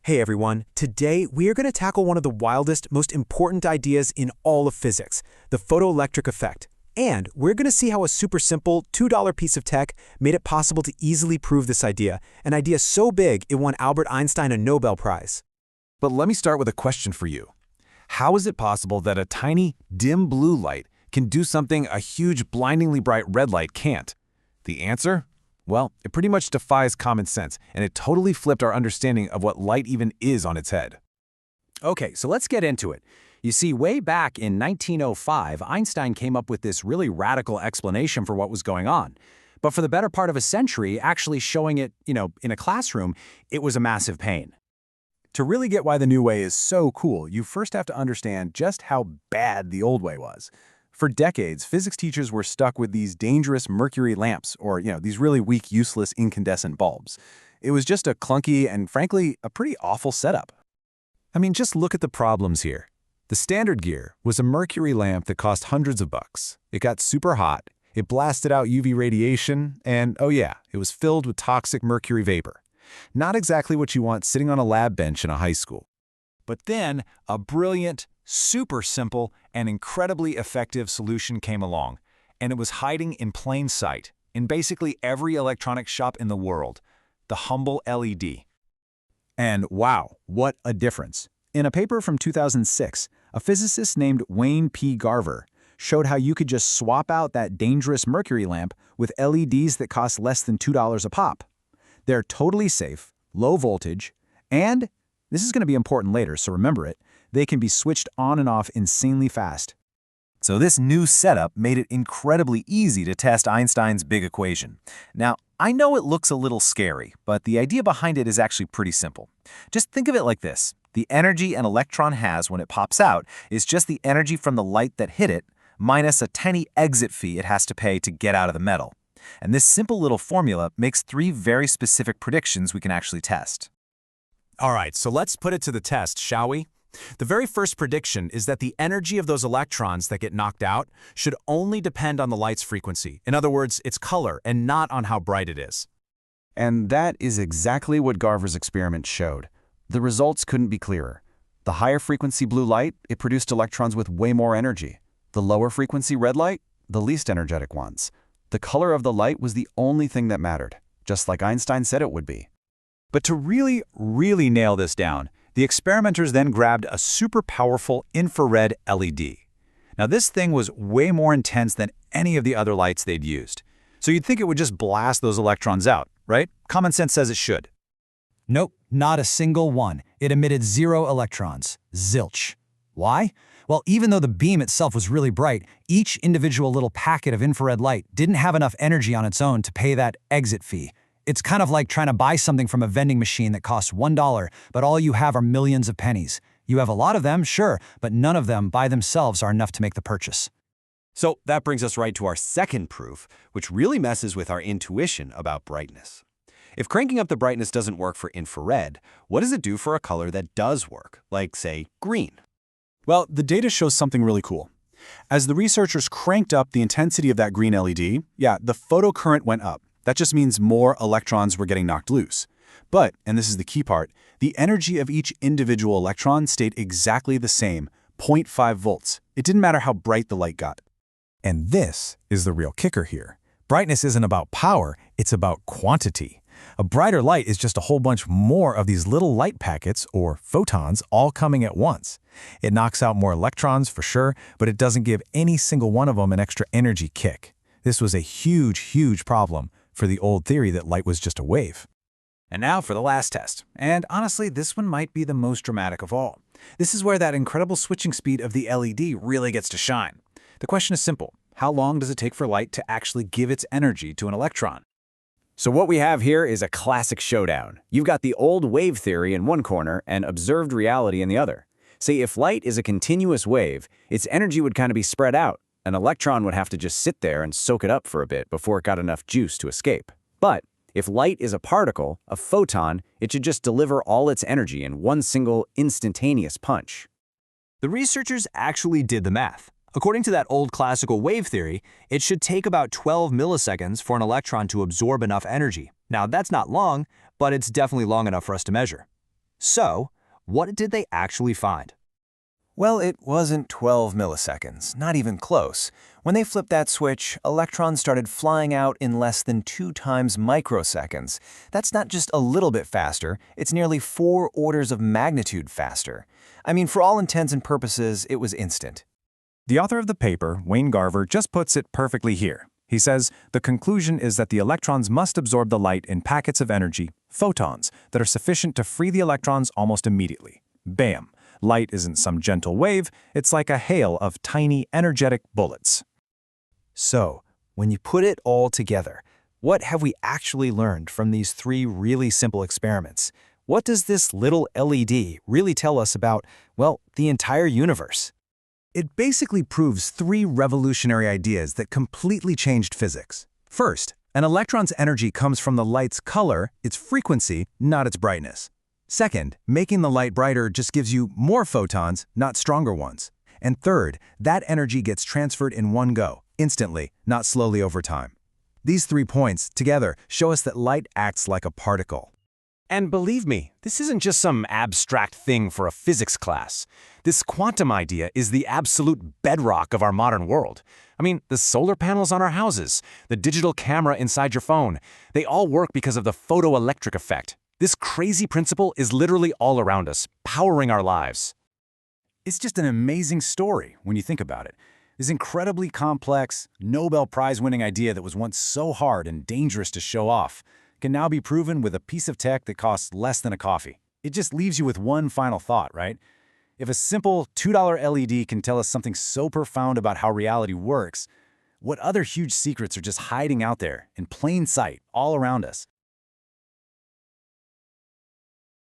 Hey everyone, today we are going to tackle one of the wildest, most important ideas in all of physics, the photoelectric effect. And we're going to see how a super simple $2 piece of tech made it possible to easily prove this idea, an idea so big it won Albert Einstein a Nobel Prize. But let me start with a question for you. How is it possible that a tiny, dim blue light can do something a huge, blindingly bright red light can't? The answer? Well, it pretty much defies common sense, and it totally flipped our understanding of what light even is on its head. Okay, so let's get into it. You see, way back in 1905, Einstein came up with this really radical explanation for what was going on. But for the better part of a century, actually showing it, in a classroom, it was a massive pain. To really get why the new way is so cool, you first have to understand just how bad the old way was. For decades, physics teachers were stuck with these dangerous mercury lamps, or these really weak, useless incandescent bulbs. It was just a clunky and, frankly, a pretty awful setup. I mean, just look at the problems here. The standard gear was a mercury lamp that cost hundreds of bucks. It got super hot, it blasted out UV radiation, and oh yeah, it was filled with toxic mercury vapor. Not exactly what you want sitting on a lab bench in a high school. But then, a brilliant, super simple, and incredibly effective solution came along, and it was hiding in plain sight in basically every electronic shop in the world, the humble LED. And wow, what a difference. In a paper from 2006, a physicist named Wayne P. Garver showed how you could just swap out that dangerous mercury lamp with LEDs that cost less than $2 a pop. They're totally safe, low voltage, and this is going to be important later, so remember it, they can be switched on and off insanely fast. So this new setup made it incredibly easy to test Einstein's big equation. Now, I know it looks a little scary, but the idea behind it is actually pretty simple. Just think of it like this. The energy an electron has when it pops out is just the energy from the light that hit it, minus a tiny exit fee it has to pay to get out of the metal. And this simple little formula makes three very specific predictions we can actually test. All right, so let's put it to the test, shall we? The very first prediction is that the energy of those electrons that get knocked out should only depend on the light's frequency. In other words, its color, and not on how bright it is. And that is exactly what Garver's experiment showed. The results couldn't be clearer. The higher frequency blue light, it produced electrons with way more energy. The lower frequency red light, the least energetic ones. The color of the light was the only thing that mattered, just like Einstein said it would be. But to really nail this down, the experimenters then grabbed a super powerful infrared LED. Now this thing was way more intense than any of the other lights they'd used. So you'd think it would just blast those electrons out, right? Common sense says it should. Nope, not a single one. It emitted 0 electrons. Zilch. Why? Well, even though the beam itself was really bright, each individual little packet of infrared light didn't have enough energy on its own to pay that exit fee. It's kind of like trying to buy something from a vending machine that costs $1, but all you have are millions of pennies. You have a lot of them, sure, but none of them by themselves are enough to make the purchase. So that brings us right to our second proof, which really messes with our intuition about brightness. If cranking up the brightness doesn't work for infrared, what does it do for a color that does work, like, say, green? Well, the data shows something really cool. As the researchers cranked up the intensity of that green LED, the photocurrent went up. That just means more electrons were getting knocked loose. But, and this is the key part, the energy of each individual electron stayed exactly the same, 0.5 volts. It didn't matter how bright the light got. And this is the real kicker here. Brightness isn't about power, it's about quantity. A brighter light is just a whole bunch more of these little light packets, or photons, all coming at once. It knocks out more electrons for sure, but it doesn't give any single one of them an extra energy kick. This was a huge problem for the old theory that light was just a wave. And now for the last test. And honestly, this one might be the most dramatic of all. This is where that incredible switching speed of the LED really gets to shine. The question is simple. How long does it take for light to actually give its energy to an electron? So what we have here is a classic showdown. You've got the old wave theory in one corner and observed reality in the other. Say if light is a continuous wave, its energy would kind of be spread out. An electron would have to just sit there and soak it up for a bit before it got enough juice to escape. But if light is a particle, a photon, it should just deliver all its energy in one single instantaneous punch. The researchers actually did the math. According to that old classical wave theory, it should take about 12 milliseconds for an electron to absorb enough energy. Now, that's not long, but it's definitely long enough for us to measure. So, what did they actually find? Well, it wasn't 12 milliseconds, not even close. When they flipped that switch, electrons started flying out in less than 2 times microseconds. That's not just a little bit faster, it's nearly 4 orders of magnitude faster. I mean, for all intents and purposes, it was instant. The author of the paper, Wayne Garver, just puts it perfectly here. He says, the conclusion is that the electrons must absorb the light in packets of energy, photons, that are sufficient to free the electrons almost immediately. Bam! Light isn't some gentle wave, it's like a hail of tiny, energetic bullets. So, when you put it all together, what have we actually learned from these 3 really simple experiments? What does this little LED really tell us about, well, the entire universe? It basically proves 3 revolutionary ideas that completely changed physics. First, an electron's energy comes from the light's color, its frequency, not its brightness. Second, making the light brighter just gives you more photons, not stronger ones. And third, that energy gets transferred in one go, instantly, not slowly over time. These 3 points, together, show us that light acts like a particle. And believe me, this isn't just some abstract thing for a physics class. This quantum idea is the absolute bedrock of our modern world. I mean, the solar panels on our houses, the digital camera inside your phone, they all work because of the photoelectric effect. This crazy principle is literally all around us, powering our lives. It's just an amazing story when you think about it. This incredibly complex, Nobel Prize-winning idea that was once so hard and dangerous to show off can now be proven with a piece of tech that costs less than a coffee. It just leaves you with one final thought, right? If a simple $2 LED can tell us something so profound about how reality works, what other huge secrets are just hiding out there in plain sight all around us?